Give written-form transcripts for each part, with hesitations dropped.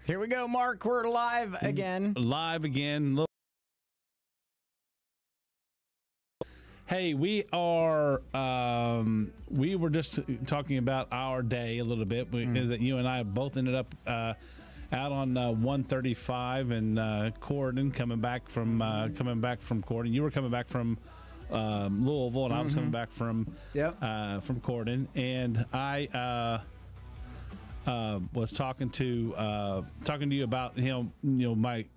Here we go, Mark. We're live again. Live again. Hey, we are. We were just talking about our day a little bit. That you and I both ended up out on 135 in Corden, coming back from Corden. You were coming back from Louisville, and I was coming back from Corden, and I was talking to you about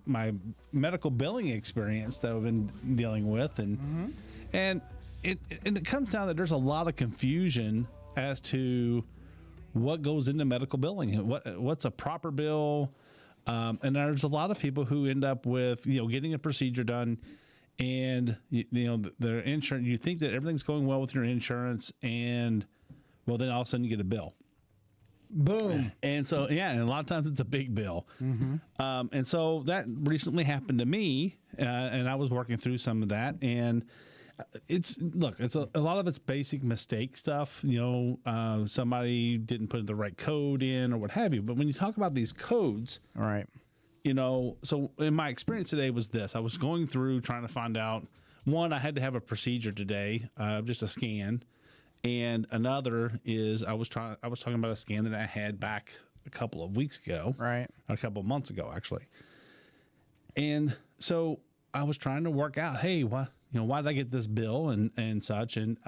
my medical billing experience that I've been dealing with, and it comes down that there's a lot of confusion as to what goes into medical billing and what's a proper bill, and there's a lot of people who end up with getting a procedure done, and their insurance. You think that everything's going well with your insurance, and well, then all of a sudden you get a bill. Boom. And so, and a lot of times it's a big bill. And so that recently happened to me, and I was working through some of that. And it's a lot of it's basic mistake stuff. Somebody didn't put the right code in or what have you. But when you talk about these codes, All right. So in my experience today was this. I was going through trying to find out, one, I had to have a procedure today, just a scan. And another is I was talking about a scan that I had back a couple of weeks ago, right? A couple of months ago, actually. And so I was trying to work out, hey, why did I get this bill and such? And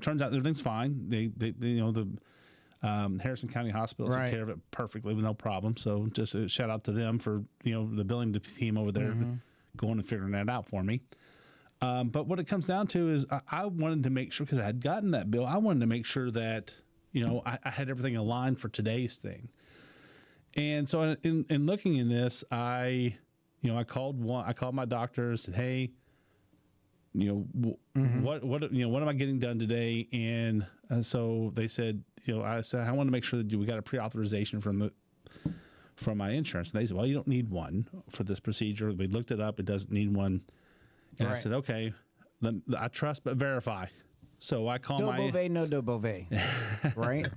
turns out everything's fine. The Harrison County Hospital took care of it perfectly with no problem. So just a shout out to them for the billing team over there going and figuring that out for me. But what it comes down to is I wanted to make sure, because I had gotten that bill, I wanted to make sure that, I had everything aligned for today's thing. And so in looking in this, I called my doctor and said, hey, what am I getting done today? And so they said, I said, I want to make sure that we got a pre-authorization from my insurance. And they said, well, you don't need one for this procedure. We looked it up. It doesn't need one. And I said, okay, I trust but verify. So I call no bove, right?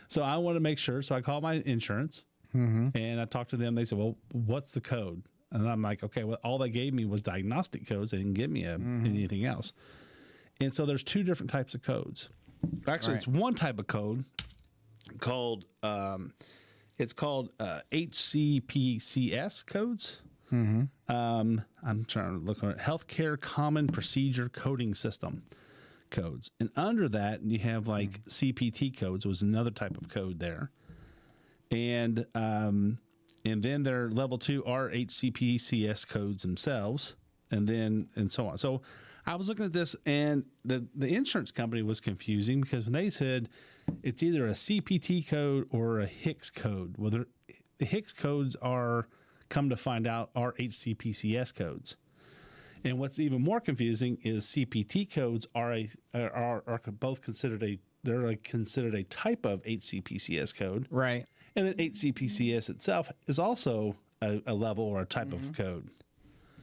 So I want to make sure. So I call my insurance and I talked to them. They said, well, what's the code? And I'm like, okay, well, all they gave me was diagnostic codes. They didn't give me anything else. And so there's two different types of codes. Actually, it's one type of code called, HCPCS codes. I'm trying to look at Healthcare Common Procedure Coding System codes, and under that you have like CPT codes was another type of code there, and then their level 2 are HCPCS codes themselves, and so on. So I was looking at this, and the insurance company was confusing because when they said it's either a CPT code or a HICS code, well, the HICS codes are, come to find out, are HCPCS codes. And what's even more confusing is CPT codes are both considered a type of HCPCS code. Right. And then HCPCS itself is also a level or a type of code.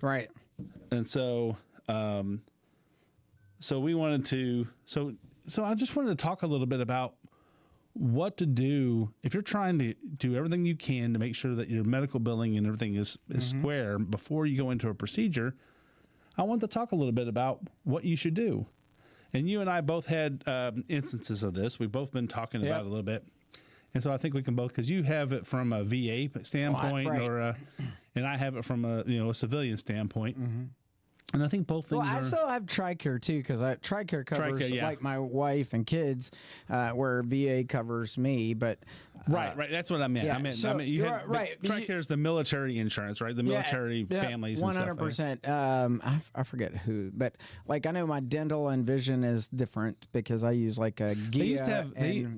Right. And so we wanted to so I just wanted to talk a little bit about what to do if you're trying to do everything you can to make sure that your medical billing and everything is square before you go into a procedure. I want to talk a little bit about what you should do. And you and I both had instances of this. We've both been talking about it a little bit. And so I think we can both, because you have it from a VA standpoint, and I have it from a civilian standpoint. And I think both things I still have TRICARE too, because TRICARE covers like my wife and kids, where VA covers me. But right, that's what I meant. Yeah, I meant TRICARE is the military insurance, right? The military families. 100%. I forget who, but like I know my dental and vision is different because I use like a GIA. They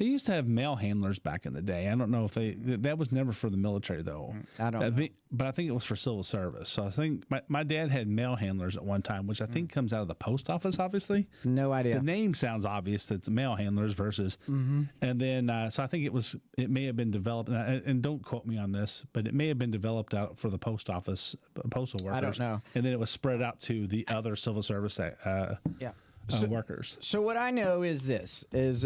used to have mail handlers back in the day. I don't know if that was never for the military though. I don't know. But I think it was for civil service. So I think my dad had mail handlers at one time, which I think comes out of the post office, obviously. No idea. The name sounds obvious that it's mail handlers versus, and then, so I think it may have been developed, and don't quote me on this, but it may have been developed out for the post office, postal workers. I don't know. And then it was spread out to the other civil service workers. So what I know is this, is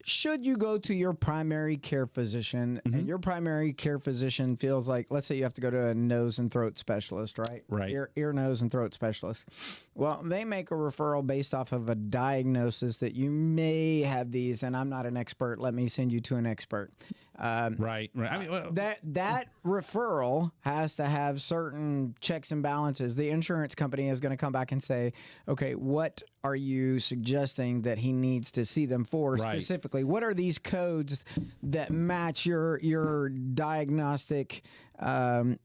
should you go to your primary care physician and your primary care physician feels like, let's say you have to go to a nose and throat specialist, right? Right. Ear, nose, and throat specialist. Well, they make a referral based off of a diagnosis that you may have these, and I'm not an expert. Let me send you to an expert. Right. I mean, well, that referral has to have certain checks and balances. The insurance company is going to come back and say, okay, what are you suggesting that he needs to see them for specifically? What are these codes that match your diagnostic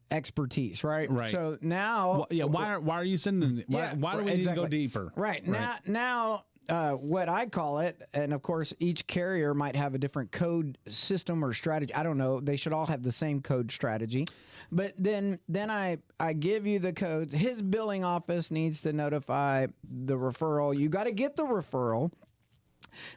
expertise, right? Right. So now, why are you sending? Why do we need to go deeper? Right. Now. What I call it, and of course, each carrier might have a different code system or strategy. I don't know. They should all have the same code strategy. But then I give you the codes. His billing office needs to notify the referral. You got to get the referral.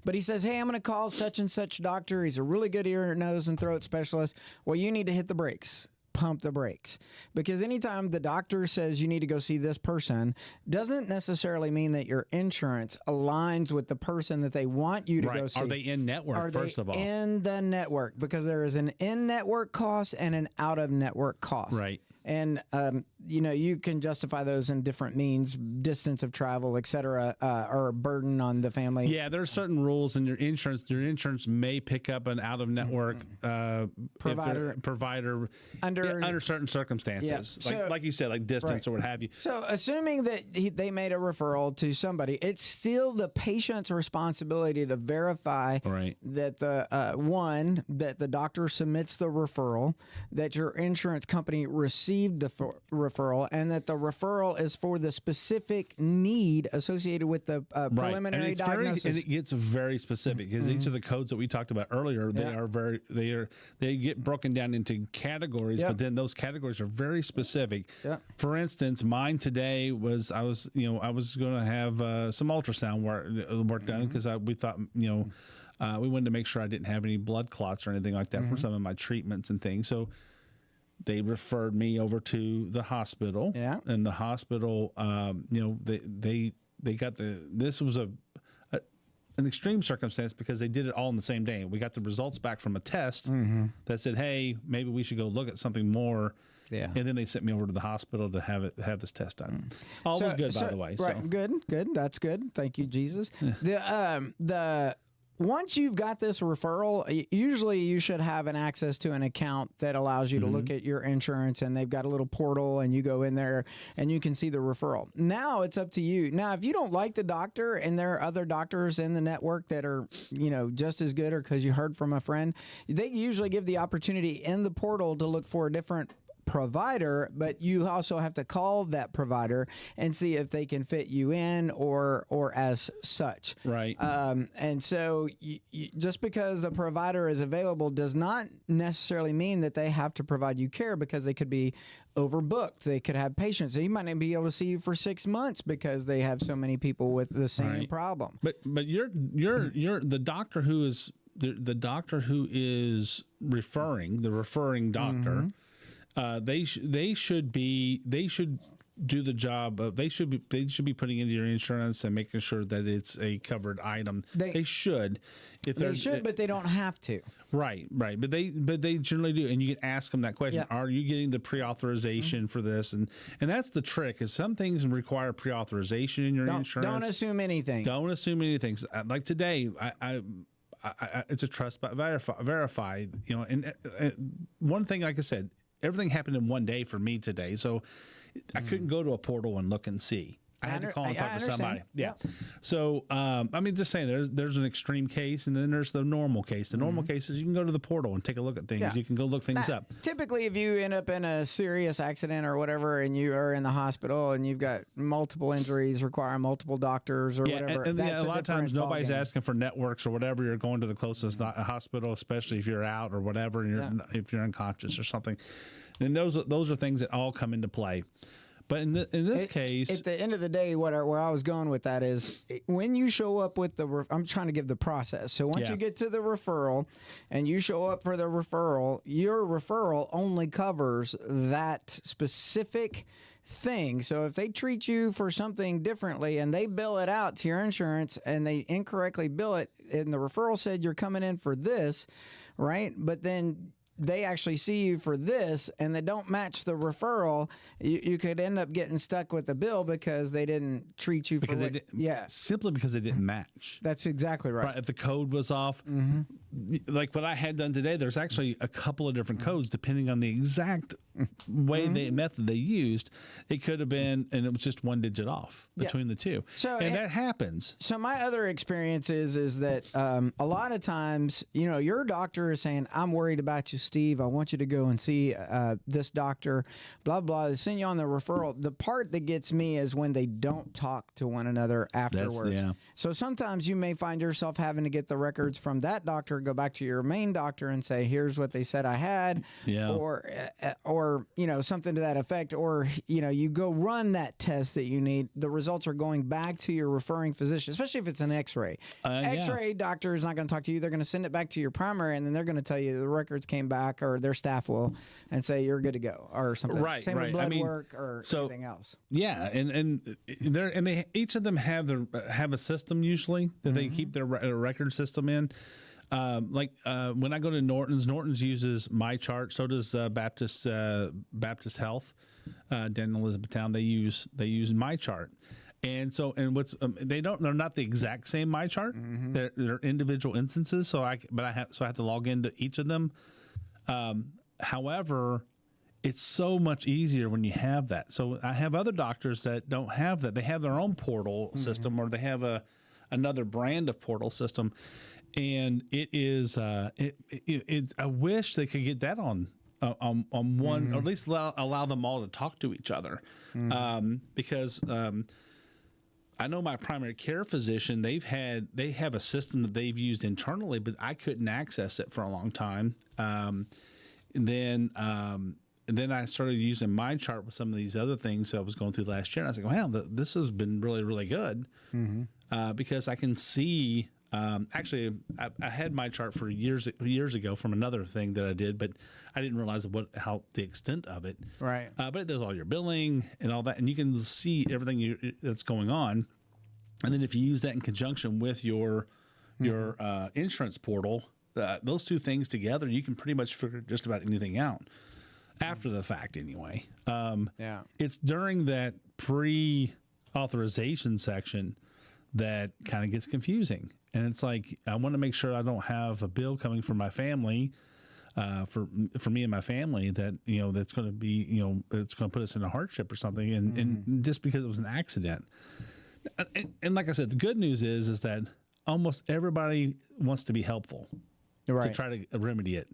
But he says, hey, I'm going to call such and such doctor. He's a really good ear, nose, and throat specialist. Well, you need to hit the brakes. Pump the brakes, because anytime the doctor says you need to go see this person doesn't necessarily mean that your insurance aligns with the person that they want you to go see. Are they in network, first of all? In the network, because there is an in-network cost and an out-of-network cost. Right. And, you can justify those in different means, distance of travel, et cetera, or a burden on the family. Yeah, there are certain rules in your insurance. Your insurance may pick up an out-of-network provider under certain circumstances. Yeah. Like you said, like distance or what have you. So assuming that they made a referral to somebody, it's still the patient's responsibility to verify that that the doctor submits the referral, that your insurance company received the referral, and that the referral is for the specific need associated with the preliminary diagnosis. And it gets very specific, because each of the codes that we talked about earlier, they get broken down into categories, but then those categories are very specific. Yeah. For instance, mine today was I was going to have some ultrasound work done, because we thought we wanted to make sure I didn't have any blood clots or anything like that from some of my treatments and things. So they referred me over to the hospital. Yeah. And the hospital, they got this was an extreme circumstance, because they did it all in the same day. We got the results back from a test that said, hey, maybe we should go look at something more. Yeah. And then they sent me over to the hospital to have this test done. All was good, by the way. Right. So. Good. That's good. Thank you, Jesus. Once you've got this referral, usually you should have an access to an account that allows you to look at your insurance, and they've got a little portal, and you go in there and you can see the referral. Now it's up to you. Now, if you don't like the doctor and there are other doctors in the network that are, just as good, or because you heard from a friend, they usually give the opportunity in the portal to look for a different provider, but you also have to call that provider and see if they can fit you in or as such. Right. And so just because the provider is available does not necessarily mean that they have to provide you care, because they could be overbooked. They could have patients. They might not be able to see you for 6 months because they have so many people with the same problem. But you're the doctor who is the doctor who is referring, the referring doctor. They should do the job of, they should be putting into your insurance and making sure that it's a covered item. They should, but they don't have to. Right. But they generally do, and you can ask them that question: are you getting the pre-authorization for this? And that's the trick. Is some things require pre-authorization in your insurance. Don't assume anything. Don't assume anything. Like today, I it's a trust but verify. And one thing, like I said, everything happened in one day for me today, so I couldn't go to a portal and look and see. I had to call and talk to somebody. Yeah. So, just saying, there's an extreme case, and then there's the normal case. The normal case is you can go to the portal and take a look at things. Yeah. You can go look things up. Typically, if you end up in a serious accident or whatever, and you are in the hospital and you've got multiple injuries requiring multiple doctors or whatever. And a lot of times nobody's asking for networks or whatever. You're going to the closest hospital, especially if you're out or whatever, and if you're unconscious or something. Then those are things that all come into play. But in this case, at the end of the day, where I was going with that is when you show up with I'm trying to give the process. So once you get to the referral and you show up for the referral, your referral only covers that specific thing. So if they treat you for something differently and they bill it out to your insurance and they incorrectly bill it, and the referral said you're coming in for this, right? But then they actually see you for this and they don't match the referral, you could end up getting stuck with the bill because they didn't treat you because for they didn't, simply because they didn't match. That's exactly right. Right. If the code was off, like what I had done today, there's actually a couple of different codes depending on the exact way method they used. It could have been, and it was just one digit off between the two. So and that happens. So my other experience is that a lot of times, you know, your doctor is saying, I'm worried about you, Steve. I want you to go and see this doctor, blah, blah. They send you on the referral. The part that gets me is when they don't talk to one another afterwards. So sometimes you may find yourself having to get the records from that doctor, go back to your main doctor and say, here's what they said I had, or, you know, something to that effect. Or, you know, you go run that test that you need. The results are going back to your referring physician, especially if it's an x-ray. X-ray doctor is not going to talk to you. They're going to send it back to your primary, and then they're going to tell you the records came back, or their staff will, and say you're good to go or something. Right. Same with blood work or anything else. Yeah. And they each of them have a system usually that they keep their record system in. When I go to Norton's uses my chart. So does Baptist Health, down in Elizabethtown. They use my chart, and they're not the exact same my chart. They're individual instances. So I have to log into each of them. However, it's so much easier when you have that. So I have other doctors that don't have that. They have their own portal system, or they have another brand of portal system. And it is, I wish they could get that on one, or at least allow them all to talk to each other. Because I know my primary care physician, they have a system that they've used internally, but I couldn't access it for a long time. And then I started using my chart with some of these other things I was going through last year. And I was like, wow, this has been really, really good. Because I can see, actually, I had my chart for years ago from another thing that I did, but I didn't realize how the extent of it. Right. But it does all your billing and all that, and you can see everything that's going on. And then if you use that in conjunction with your insurance portal, those two things together, you can pretty much figure just about anything out after the fact. Anyway, it's during that pre-authorization section that kind of gets confusing. And it's like, I want to make sure I don't have a bill coming from my family, for me and my family, that, you know, that's going to be, you know, it's going to put us in a hardship or something. And just because it was an accident. And like I said, the good news is that almost everybody wants to be helpful to try to remedy it.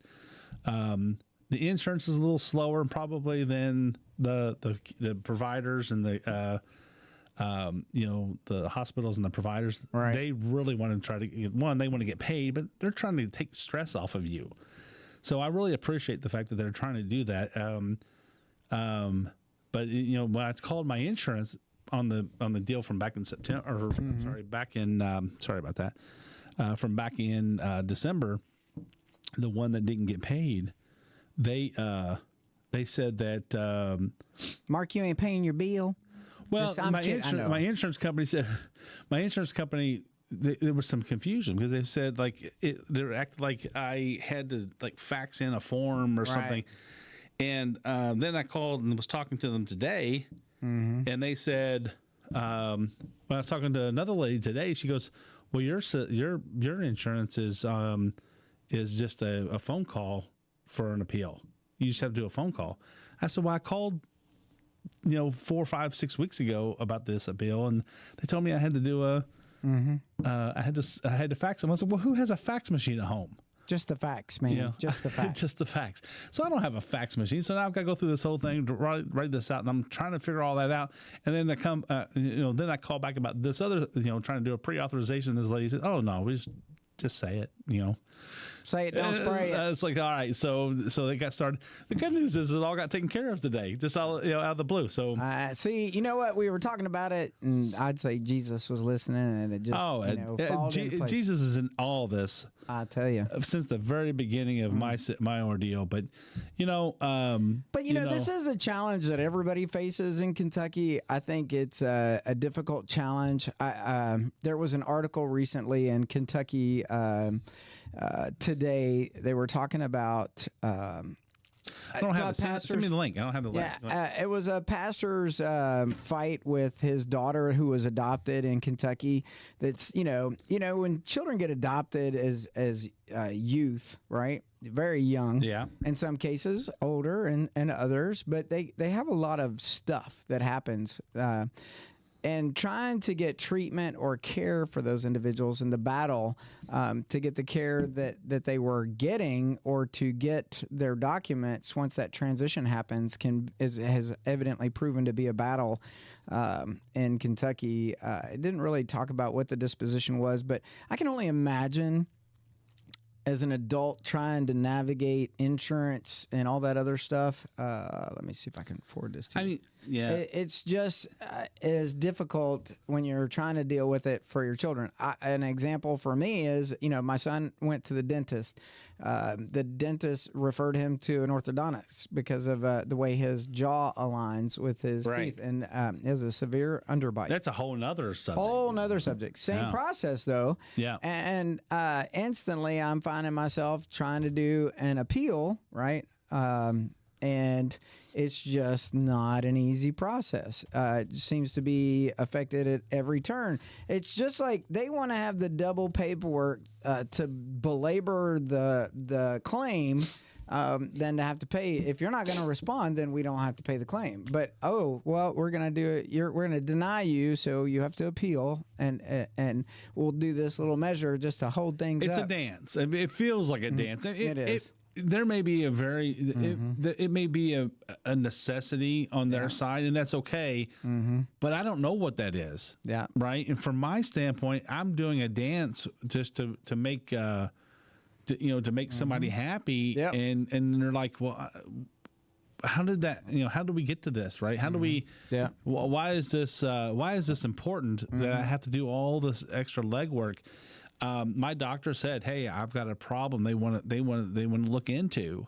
The insurance is a little slower probably than the providers and the hospitals and the providers. They really want to try to get, they want to get paid, but they're trying to take stress off of you. So I really appreciate the fact that they're trying to do that. But you know, when I called my insurance on the deal from back in September, from back in December, the one that didn't get paid, they said that Mark, you ain't paying your bill. Well, my insurance company said, there was some confusion because they said they acted like I had to fax in a form or something. And then I called and was talking to them today, and they said, when I was talking to another lady today, she goes, well, your insurance is just a phone call for an appeal. You just have to do a phone call. I said, well, I called 4, 5, 6 weeks ago about this appeal, and they told me I had to do I had to fax them. I said, well, who has a fax machine at home? Just the fax, man. Yeah. Just the fax. Just the fax. So I don't have a fax machine. So now I've got to go through this whole thing to write this out, and I'm trying to figure all that out. And then then I call back about this other, trying to do a pre-authorization. This lady said, oh no, we just say it, Say it, don't spray it. It's like, all right, so they got started. The good news is it all got taken care of today, just all, out of the blue. So See, you know what? We were talking about it, and I'd say Jesus was listening, and it just followed into place. Jesus is in all this. I tell you, since the very beginning of my ordeal, but this is a challenge that everybody faces in Kentucky. I think it's a difficult challenge. There was an article recently in Kentucky Today. They were talking about. I don't have it. Send me the link. I don't have the link. Yeah, it was a pastor's fight with his daughter who was adopted in Kentucky. That's when children get adopted as youth, right? Very young. Yeah. In some cases, older, and others, but they have a lot of stuff that happens. And trying to get treatment or care for those individuals in the battle to get the care that they were getting or to get their documents once that transition happens has evidently proven to be a battle in Kentucky. It didn't really talk about what the disposition was, but I can only imagine as an adult trying to navigate insurance and all that other stuff. Let me see if I can forward this to you. I mean, yeah. It's just as difficult when you're trying to deal with it for your children. An example for me is, my son went to the dentist. The dentist referred him to an orthodontist because of the way his jaw aligns with his teeth, and has a severe underbite. That's a whole nother subject. Whole nother subject. Same process, though. Yeah. And instantly I'm finding myself trying to do an appeal, right? And it's just not an easy process. It seems to be affected at every turn. It's just like they want to have the double paperwork to belabor the claim than to have to pay. If you're not going to respond, then we don't have to pay the claim. But we're going to do it. We're going to deny you, so you have to appeal, and we'll do this little measure just to hold things up. It's a dance. It feels like a dance. It is. There may be a very it may be a necessity on their side, and that's okay. But I don't know what that is. Yeah. Right. And from my standpoint, I'm doing a dance just to make to make somebody happy. Yep. And they're like, well, how did that? How do we get to this? Right? How do we? Yeah. Why is this important that I have to do all this extra legwork? My doctor said, "Hey, I've got a problem. They want to look into,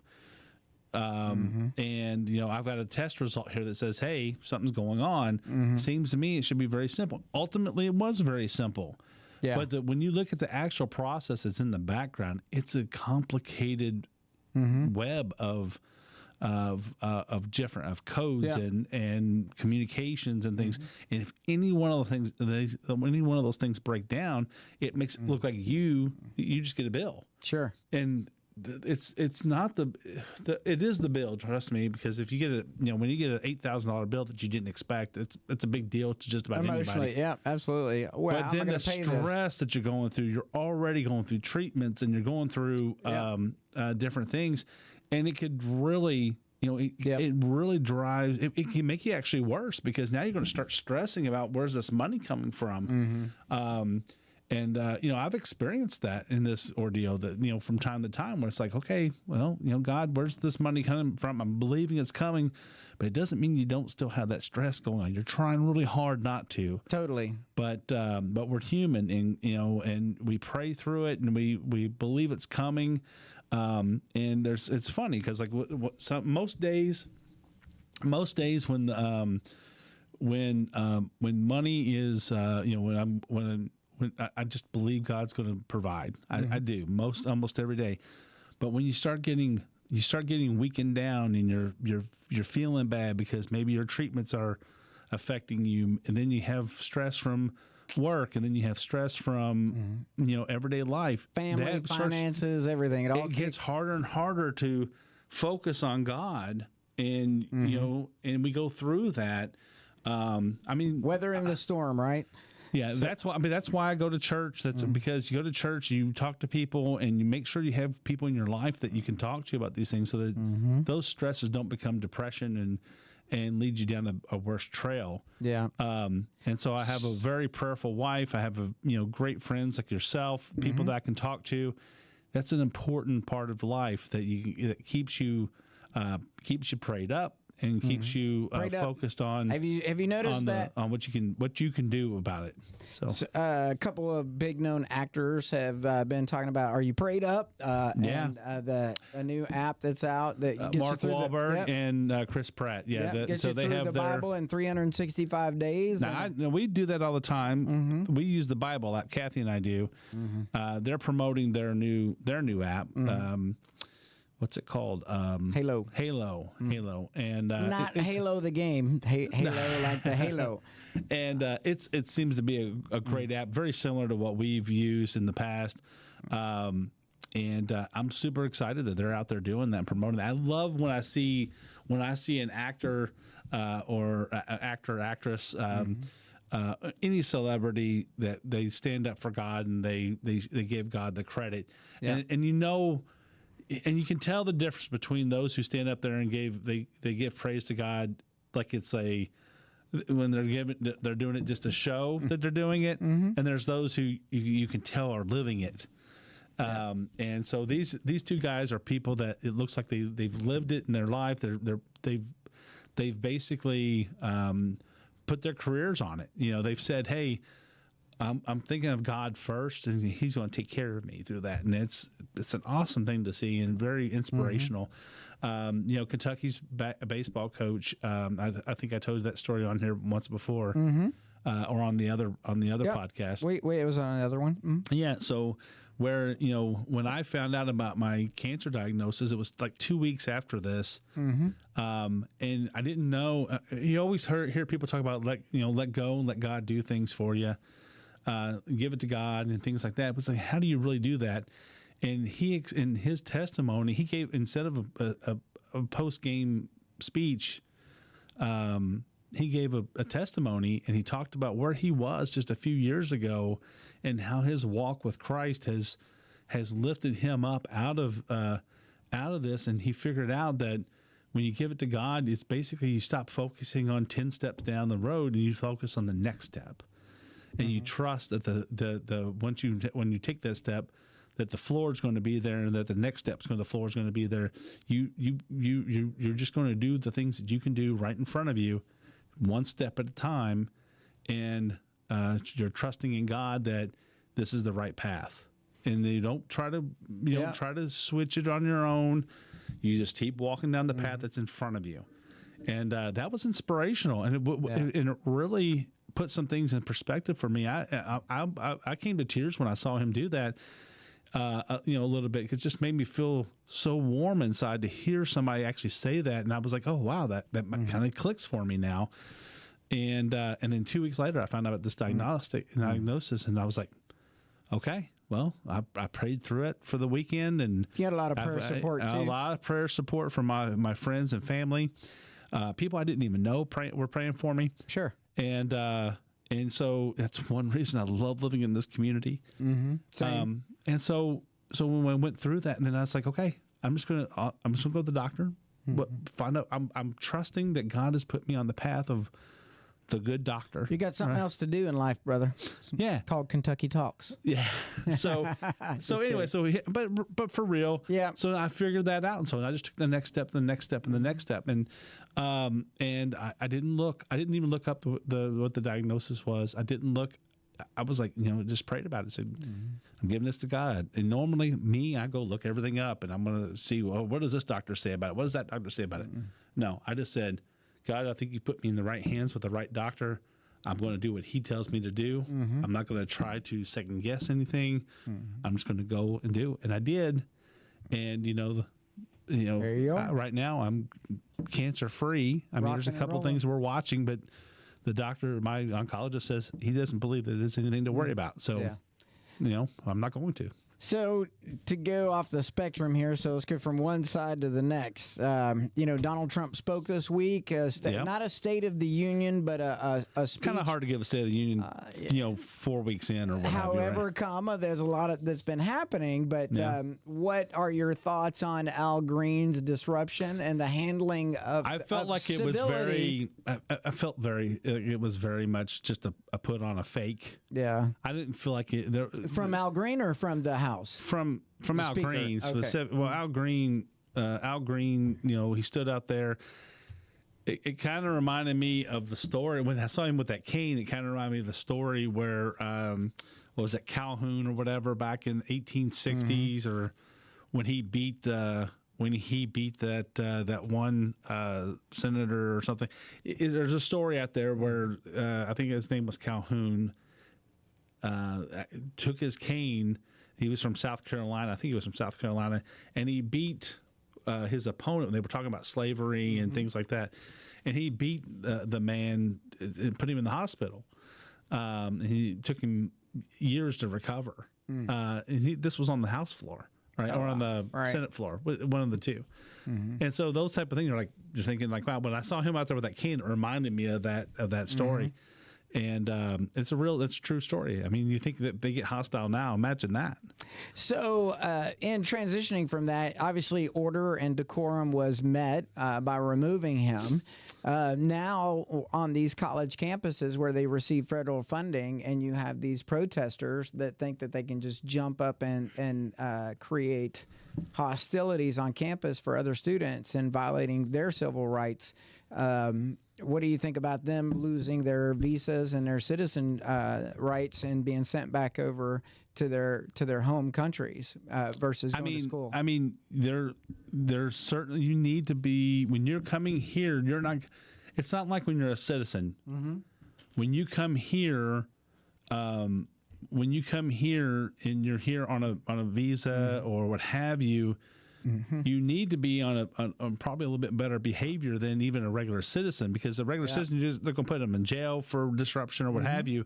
and I've got a test result here that says, hey, something's going on. Seems to me it should be very simple. Ultimately, it was very simple. Yeah. But when you look at the actual process that's in the background, it's a complicated web of different codes and communications and things. And if any one of those things break down, it makes it look like you just get a bill. Sure. And it's not it is the bill. Trust me, because if you get when you get an $8,000 bill that you didn't expect, it's a big deal to just about Emotionally, anybody. yeah, absolutely. Well, but then the stress that you're going through, you're already going through treatments and you're going through different things. And it could really, it really drives, it can make you actually worse because now you're going to start stressing about where's this money coming from. I've experienced that in this ordeal that, from time to time where it's like, okay, well, God, where's this money coming from? I'm believing it's coming, but it doesn't mean you don't still have that stress going on. You're trying really hard not to. Totally. But we're human and we pray through it and we believe it's coming. And it's funny because most days when money is when I just believe God's going to provide. I do almost every day. But when you start getting weakened down and you're feeling bad because maybe your treatments are affecting you, and then you have stress from work, and then you have stress from everyday life, family, finances, everything. It gets harder and harder to focus on God, and and we go through that. Weathering the storm, right? Yeah, that's why I go to church. That's because you go to church, you talk to people, and you make sure you have people in your life that you can talk to about these things, so that those stresses don't become depression and lead you down a worse trail. Yeah. And so I have a very prayerful wife. I have great friends like yourself, people that I can talk to that's an important part of life that keeps you prayed up and keeps you focused on. Have you noticed that on what you can do about it? So a couple of big known actors have been talking about, are you prayed up? And the new app that's out that gets Mark you through Wahlberg and Chris Pratt. gets so you they through have the their Bible in 365 days. Now, we do that all the time. We use the Bible app. Kathy and I do. They're promoting their new app. What's it called? Halo. Halo. And Not Halo the game. Halo like the Halo. And it seems to be a great app, very similar to what we've used in the past. And I'm super excited that they're out there doing that and promoting that. I love when I see an actor or actress, any celebrity, that they stand up for God and they give God the credit. Yeah. And and you can tell the difference between those who stand up there and they give praise to God like it's when they're doing it just to show that they're doing it, and there's those who you can tell are living it. And so these two guys are people that it looks like they've lived it in their life. They've basically put their careers on it. They've said, "Hey, I'm thinking of God first, and He's going to take care of me through that." And it's an awesome thing to see and very inspirational. Kentucky's baseball coach. I think I told that story on here once before, or on the other podcast. Wait, it was on another one. Yeah. So where when I found out about my cancer diagnosis, it was like 2 weeks after this, and I didn't know. You always hear people talk about let go and let God do things for you. Give it to God and things like that. It was like, how do you really do that? And in his testimony, he gave, instead of a post-game speech, he gave a testimony, and he talked about where he was just a few years ago and how his walk with Christ has lifted him up out of this. And he figured out that when you give it to God, it's basically you stop focusing on 10 steps down the road and you focus on the next step. And you trust that when you take that step, that the floor is going to be there, and that the next step the floor is going to be there. You're just going to do the things that you can do right in front of you, one step at a time, and you're trusting in God that this is the right path. And you don't try to don't try to switch it on your own. You just keep walking down the path that's in front of you. And that was inspirational, and it really put some things in perspective for me. I came to tears when I saw him do that, a little bit. It just made me feel so warm inside to hear somebody actually say that. And I was like, oh, wow, that kind of clicks for me now. And then 2 weeks later, I found out about this diagnosis, and I was like, okay, well, I prayed through it for the weekend. And you had a lot of prayer support, too. A lot of prayer support from my friends and family. People I didn't even know were praying for me. Sure. And so that's one reason I love living in this community. Same. And so when I went through that, and then I was like, okay, I'm just gonna go to the doctor, find out. I'm trusting that God has put me on the path of the good doctor. You got something else to do in life, brother. Yeah, called Kentucky Talks. Yeah. So anyway, but for real. Yeah. So I figured that out, and so I just took the next step, the next step, and the next step, and I didn't look. I didn't even look up what the diagnosis was. I didn't look. I was like, just prayed about it. Said, I'm giving this to God. And normally, I go look everything up, and I'm going to see, well, what does this doctor say about it? What does that doctor say about it? No, I just said, God, I think you put me in the right hands with the right doctor. I'm going to do what he tells me to do. I'm not going to try to second guess anything. I'm just going to go and do. And I did. And, there you go. Right now I'm cancer free. I mean, there's a couple things we're watching, but the doctor, my oncologist, says he doesn't believe that it's anything to worry about. So, I'm not going to. So to go off the spectrum here, so let's go from one side to the next. Donald Trump spoke this week, not a State of the Union, but a speech. Kind of hard to give a State of the Union, 4 weeks in or whatever. However, there's a lot that's been happening. But what are your thoughts on Al Green's disruption and the handling of? I felt like civility? it was very much just a put on a fake. Yeah, I didn't feel like it from Al Green or from the House. House? From Al Speaker. Green. Okay. Well, Al Green, he stood out there. It kind of reminded me of the story when I saw him with that cane. It kind of reminded me of the story where what was it, Calhoun or whatever, back in the 1860s, or when he beat that one senator or something. There's a story out there where I think his name was Calhoun. Took his cane. He was from South Carolina. I think he was from South Carolina, and he beat his opponent. They were talking about slavery and things like that, and he beat the man and put him in the hospital. And he took him years to recover. And this was on the House floor, right, or on the Senate floor, one of the two. And so those type of things are you're thinking wow. When I saw him out there with that cane, it reminded me of that story. And it's a true story. I mean, you think that they get hostile now? Imagine that. So, in transitioning from that, obviously order and decorum was met by removing him. Now, on these college campuses where they receive federal funding, and you have these protesters that think that they can just jump up and create hostilities on campus for other students and violating their civil rights. What do you think about them losing their visas and their citizen rights and being sent back over to their home countries versus going to school? I mean, there's certainly, you need to be, when you're coming here, you're not. It's not like when you're a citizen. When you come here, and you're here on a visa or what have you. You need to be on probably a little bit better behavior than even a regular citizen, because a regular citizen, they're going to put them in jail for disruption or what have you.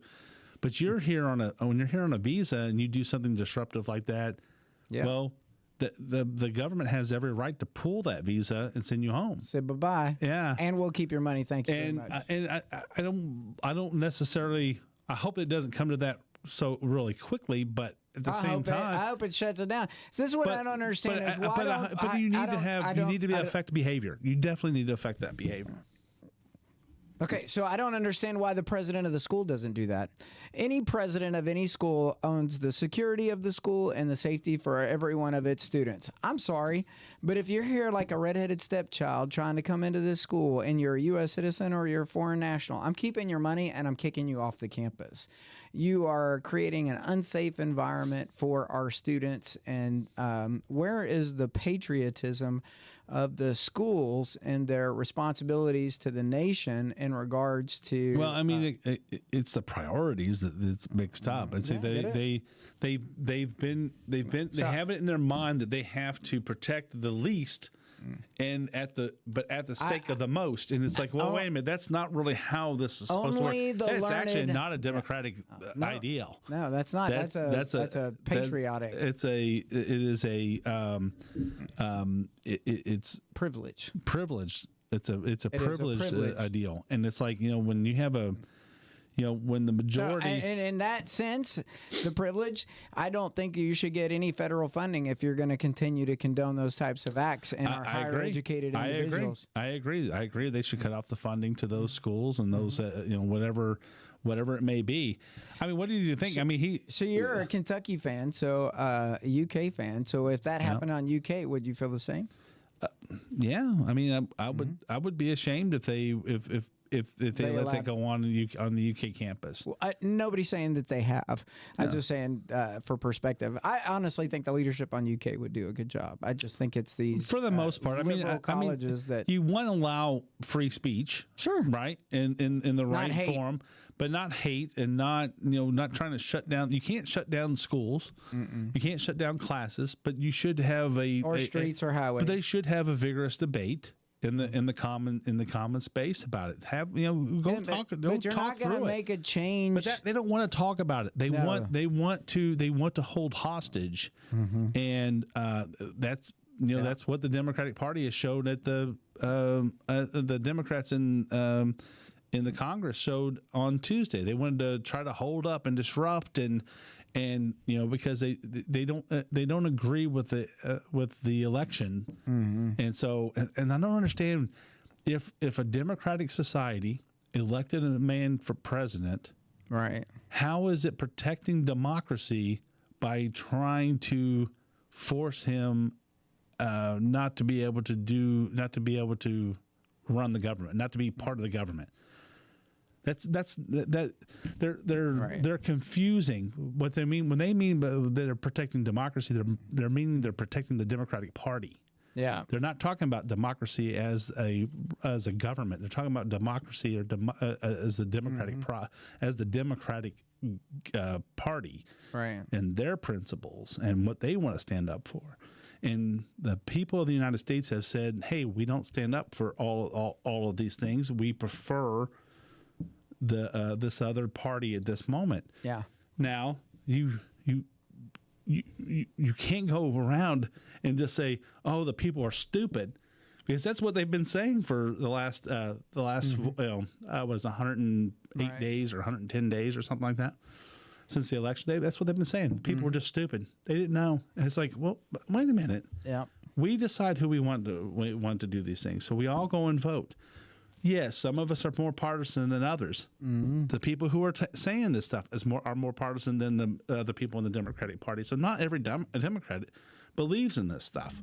But you're here when you're here on a visa and you do something disruptive like that, well, the government has every right to pull that visa and send you home. Say bye-bye. Yeah. And we'll keep your money. Thank you very much. And I don't necessarily, I hope it doesn't come to that so really quickly, but at the same time, I hope it shuts it down. So this is what I don't understand. But you need to affect behavior. You definitely need to affect that behavior. Okay, so I don't understand why the president of the school doesn't do that. Any president of any school owns the security of the school and the safety for every one of its students. I'm sorry, but if you're here like a redheaded stepchild trying to come into this school and you're a U.S. citizen or you're a foreign national, I'm keeping your money and I'm kicking you off the campus. You are creating an unsafe environment for our students, and where is the patriotism of the schools and their responsibilities to the nation in regards to? Well, I mean, it's the priorities that's mixed up. I'd say they have it in their mind that they have to protect the least, and at the sake of the most. And it's like, well, wait a minute, that's not really how this is supposed to work. It's actually not a democratic ideal. No, that's not. That's a patriotic. It's privilege. Privilege. It's a privileged ideal, and it's like, when you have when the majority. So, and in that sense, the privilege, I don't think you should get any federal funding if you're going to continue to condone those types of acts and our higher educated individuals. I agree. They should cut off the funding to those schools and those, whatever it may be. I mean, what do you think? So you're a Kentucky fan, so a UK fan. So if that happened on UK, would you feel the same? Yeah. I mean, I would be ashamed if they let that go on the UK campus. Well, nobody's saying that they have. I'm just saying for perspective. I honestly think the leadership on UK would do a good job. I just think it's these for the most part. Colleges that you want to allow free speech, sure, right, in the right form, but not hate and not trying to shut down. You can't shut down schools. You can't shut down classes, but you should have streets or highways. But they should have a vigorous debate in the common space about it. But you're not going to make a change. But they don't want to talk about it. They want to hold hostage, and that's that's what the Democratic Party has showed at the Democrats in the Congress showed on Tuesday. They wanted to try to hold up and disrupt and because they don't agree with the election, and so and I don't understand if a democratic society elected a man for president, right? How is it protecting democracy by trying to force him not to be able to run the government, not to be part of the government. They're confusing what they mean when they mean that they're protecting democracy. They're meaning they're protecting the Democratic Party. Yeah, they're not talking about democracy as a government. They're talking about democracy as the Democratic as the Democratic Party, right? And their principles and what they want to stand up for. And the people of the United States have said, "Hey, we don't stand up for all of these things. We prefer this other party at this moment." Yeah. Now you can't go around and just say, "Oh, the people are stupid," because that's what they've been saying for the last what is it, 108 days or 110 days or something like that since the election day. That's what they've been saying. People were just stupid. They didn't know. And it's like, well, wait a minute. Yeah. We decide who we want to do these things, so we all go and vote. Yes, some of us are more partisan than others. The people who are saying this stuff are more partisan than the people in the Democratic Party. So not every Democrat believes in this stuff.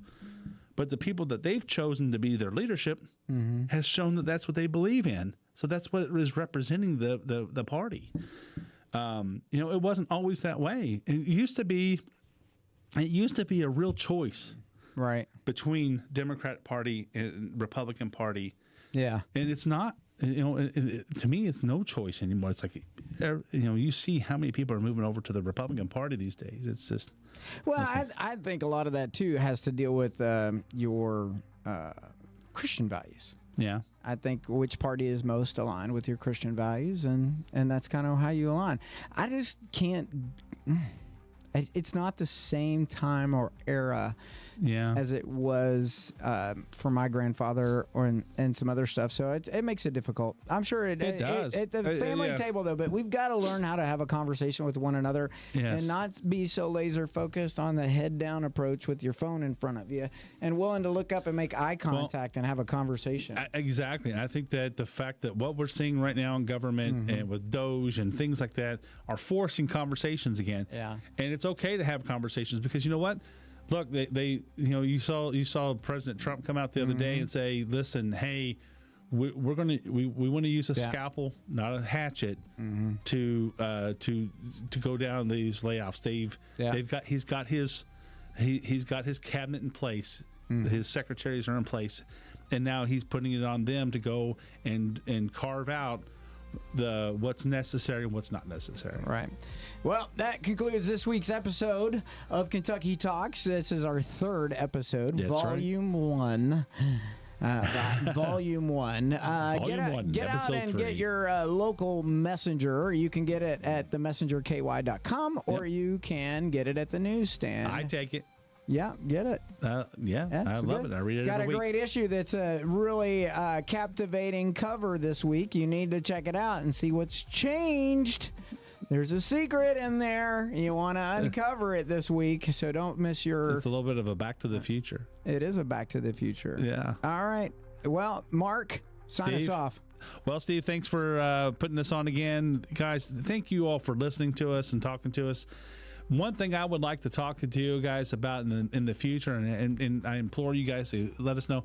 But the people that they've chosen to be their leadership has shown that that's what they believe in. So that's what is representing the party. It wasn't always that way. It used to be a real choice, right, between Democrat Party and Republican Party. Yeah, and it's not. To me, it's no choice anymore. It's like, you see how many people are moving over to the Republican Party these days. It's just. Well, I think a lot of that too has to deal with your Christian values. Yeah. I think which party is most aligned with your Christian values, and that's kind of how you align. I just can't. It's not the same time or era as it was for my grandfather and some other stuff. So it makes it difficult. I'm sure it does. At the family table, though, but we've got to learn how to have a conversation with one another and not be so laser focused on the head down approach with your phone in front of you and willing to look up and make eye contact and have a conversation. Exactly. I think that the fact that what we're seeing right now in government and with Doge and things like that are forcing conversations again. Yeah. And it's okay to have conversations because you know what? Look, you saw President Trump come out the other day and say, "Listen, hey, we want to use a scalpel, not a hatchet, to go down these layoffs." He's got his cabinet in place, his secretaries are in place, and now he's putting it on them to go and carve out what's necessary and what's not necessary. Right. Well, that concludes this week's episode of Kentucky Talks. This is our third episode, Volume 1. Volume 1. Get out and get your local messenger. You can get it at themessengerky.com or you can get it at the newsstand. I take it. Yeah, get it. I love it. I read it Got every a great issue that's a really captivating cover this week. You need to check it out and see what's changed. There's a secret in there. You want to uncover it this week, so don't miss your... It's a little bit of a Back to the Future. It is a Back to the Future. Yeah. All right. Well, Mark, sign us off. Well, Steve, thanks for putting this on again. Guys, thank you all for listening to us and talking to us. One thing I would like to talk to you guys about in the future, and I implore you guys to let us know.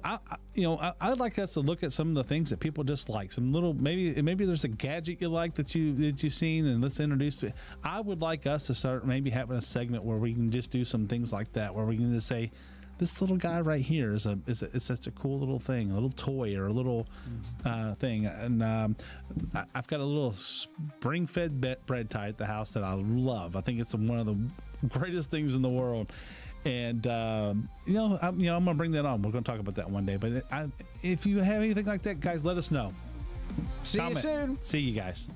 I'd like us to look at some of the things that people just like. Some little maybe there's a gadget you like that you've seen, and let's introduce to it. I would like us to start maybe having a segment where we can just do some things like that, where we can just say, this little guy right here is such a cool little thing, a little toy or a little thing. And I've got a little spring-fed bread tie at the house that I love. I think it's one of the greatest things in the world. And I'm gonna bring that on. We're gonna talk about that one day. But if you have anything like that, guys, let us know. See you soon. See you guys.